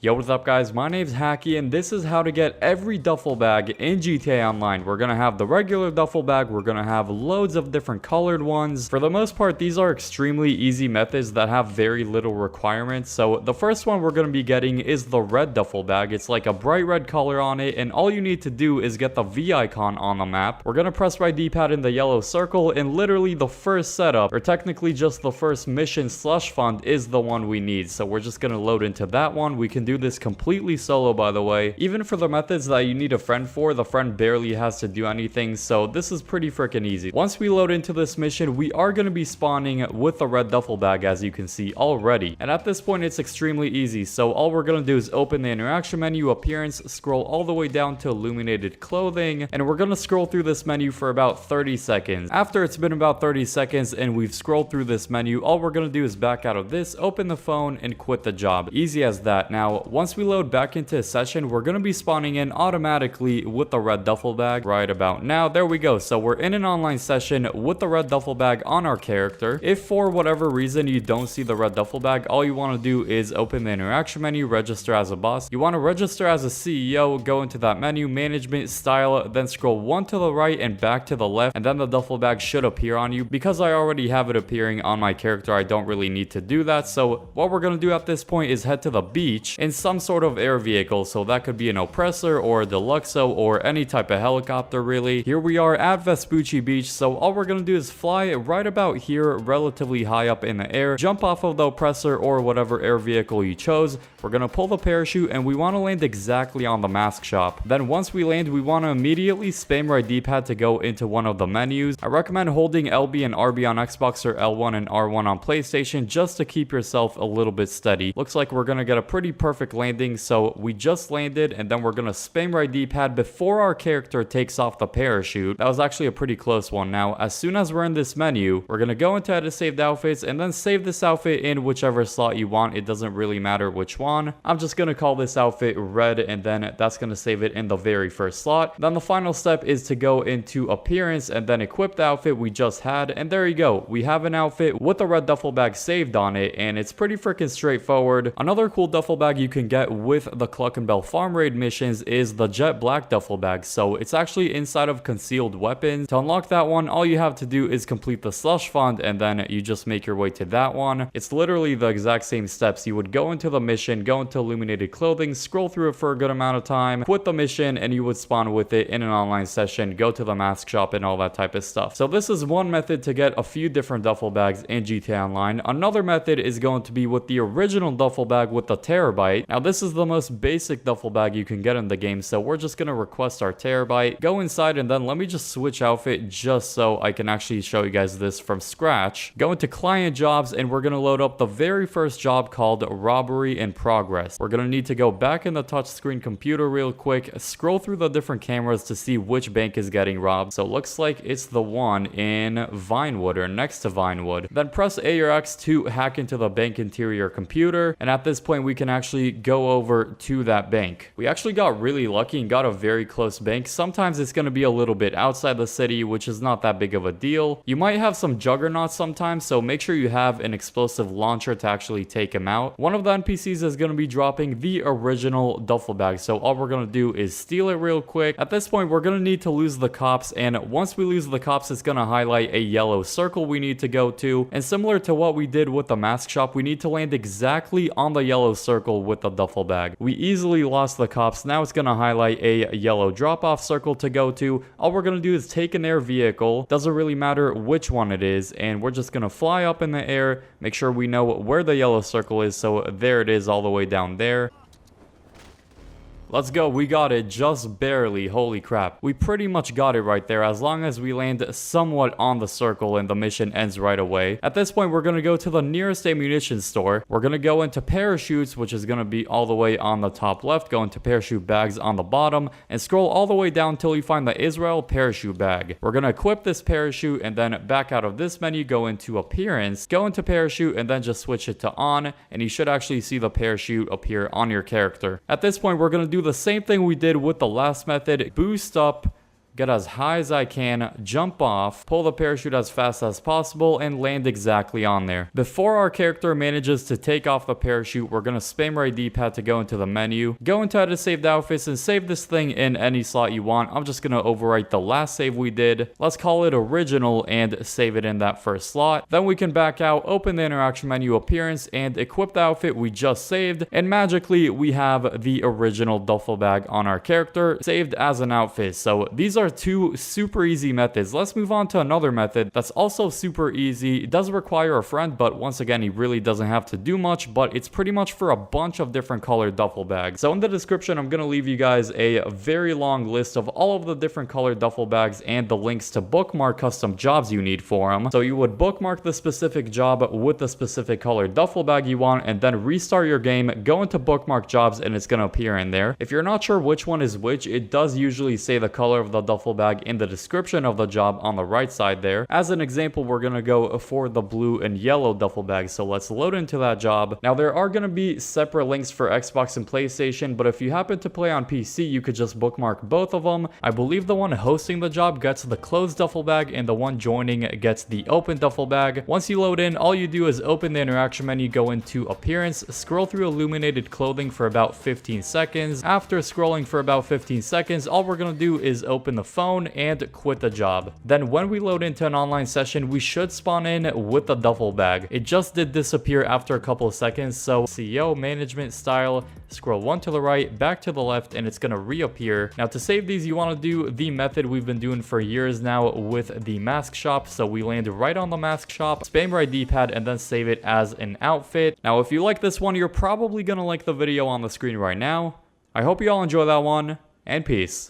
Yo, what's up guys, my name's Hakiii and this is how to get every duffel bag in GTA Online. We're gonna have the regular duffel bag, we're gonna have loads of different colored ones. For the most part, these are extremely easy methods that have very little requirements. So the first one we're gonna be getting is the red duffel bag. It's like a bright red color on it, and all you need to do is get the V icon on the map. We're gonna press right D-pad in the yellow circle, and literally the first setup, or technically just the first mission slush fund, is the one we need. So we're just gonna load into that one. We can do this completely solo, by the way. Even for the methods that you need a friend for, the friend barely has to do anything, so this is pretty freaking easy. Once we load into this mission, we are going to be spawning with the red duffel bag, as you can see already. And at this point, it's extremely easy. So all we're going to do is open the interaction menu, appearance, scroll all the way down to illuminated clothing, and we're going to scroll through this menu for about 30 seconds. After it's been about 30 seconds and we've scrolled through this menu, all we're going to do is back out of this, open the phone, and quit the job. Easy as that. Now, once we load back into a session, we're going to be spawning in automatically with the red duffel bag right about now. There we go. So we're in an online session with the red duffel bag on our character. If for whatever reason you don't see the red duffel bag, all you want to do is open the interaction menu, register as a boss. You want to register as a CEO, go into that menu, management, style, then scroll one to the right and back to the left, and then the duffel bag should appear on you. Because I already have it appearing on my character, I don't really need to do that. So what we're going to do at this point is head to the beach in some sort of air vehicle. So that could be an oppressor or a deluxo or any type of helicopter, really. Here we are at Vespucci Beach. So all we're going to do is fly right about here, relatively high up in the air, jump off of the oppressor or whatever air vehicle you chose. We're going to pull the parachute and we want to land exactly on the mask shop. Then once we land, we want to immediately spam right D-pad to go into one of the menus. I recommend holding LB and RB on Xbox or L1 and R1 on PlayStation just to keep yourself a little bit steady. Looks like we're going to get a pretty perfect landing. So we just landed, and then we're going to spam right D-pad before our character takes off the parachute. That was actually a pretty close one. Now, as soon as we're in this menu, we're going to go into edit saved outfits and then save this outfit in whichever slot you want. It doesn't really matter which one. I'm just going to call this outfit red, and then that's going to save it in the very first slot. Then the final step is to go into appearance and then equip the outfit we just had, and there you go. We have an outfit with the red duffel bag saved on it, and it's pretty freaking straightforward. Another cool duffel bag you can get with the Cluck and Bell farm raid missions is the jet black duffel bag. So it's actually inside of concealed weapons. To unlock that one, all you have to do is complete the slush fund, and then you just make your way to that one. It's literally the exact same steps. You would go into the mission, go into illuminated clothing, scroll through it for a good amount of time, quit the mission, and you would spawn with it in an online session, go to the mask shop and all that type of stuff. So this is one method to get a few different duffel bags in GTA Online. Another method is going to be with the original duffel bag with the terrorbyte. Now this is the most basic duffel bag you can get in the game, so we're just going to request our terrorbyte, go inside, and then let me just switch outfit just so I can actually show you guys this from scratch. Go into client jobs, and we're going to load up the very first job called robbery in progress. We're going to need to go back in the touchscreen computer real quick, scroll through the different cameras to see which bank is getting robbed. So it looks like it's the one in Vinewood or next to Vinewood. Then press A or X to hack into the bank interior computer, and at this point we can actually go over to that bank. We actually got really lucky and got a very close bank. Sometimes it's going to be a little bit outside the city, which is not that big of a deal. You might have some juggernauts sometimes, so make sure you have an explosive launcher to actually take him out. One of the NPCs is going to be dropping the original duffel bag, so all we're going to do is steal it real quick. At this point, we're going to need to lose the cops, and once we lose the cops, it's going to highlight a yellow circle we need to go to. And similar to what we did with the mask shop, we need to land exactly on the yellow circle with the duffel bag. We easily lost the cops. Now it's going to highlight a yellow drop-off circle to go to. All we're going to do is take an air vehicle. Doesn't really matter which one it is, and we're just going to fly up in the air, make sure we know where the yellow circle is. So there it is, all the way down there. Let's go, we got it just barely. Holy crap. We pretty much got it right there, as long as we land somewhat on the circle and the mission ends right away. At this point, we're going to go to the nearest ammunition store. We're going to go into parachutes, which is going to be all the way on the top left, go into parachute bags on the bottom, and scroll all the way down until you find the Israel parachute bag. We're going to equip this parachute and then back out of this menu, go into appearance, go into parachute, and then just switch it to on, and you should actually see the parachute appear on your character. At this point, we're going to do the same thing we did with the last method. Boost up get as high as I can, jump off, pull the parachute as fast as possible, and land exactly on there. Before our character manages to take off the parachute, we're going to spam right D-pad to go into the menu, go into edit saved outfits, and save this thing in any slot you want. I'm just going to overwrite the last save we did. Let's call it original and save it in that first slot. Then we can back out, open the interaction menu appearance, and equip the outfit we just saved, and magically we have the original duffel bag on our character saved as an outfit. So these are two super easy methods. Let's move on to another method that's also super easy. It does require a friend, but once again, he really doesn't have to do much, but it's pretty much for a bunch of different colored duffel bags. So in the description, I'm going to leave you guys a very long list of all of the different colored duffel bags and the links to bookmark custom jobs you need for them. So you would bookmark the specific job with the specific colored duffel bag you want, and then restart your game, go into bookmark jobs, and it's going to appear in there. If you're not sure which one is which, it does usually say the color of the duffel bag in the description of the job on the right side there. As an example, we're going to go for the blue and yellow duffel bag. So let's load into that job. Now there are going to be separate links for Xbox and PlayStation, but if you happen to play on PC, you could just bookmark both of them. I believe the one hosting the job gets the closed duffel bag and the one joining gets the open duffel bag. Once you load in, all you do is open the interaction menu, go into appearance, scroll through illuminated clothing for about 15 seconds. After scrolling for about 15 seconds, all we're going to do is open the phone and quit the job. Then when we load into an online session, we should spawn in with the duffel bag. It just did disappear after a couple of seconds, so CEO, management, style, scroll one to the right, back to the left, and it's going to reappear. Now to save these, you want to do the method we've been doing for years now with the mask shop. So we land right on the mask shop, spam right D-pad, and then save it as an outfit. Now if you like this one, you're probably going to like the video on the screen right now. I hope you all enjoy that one, and peace.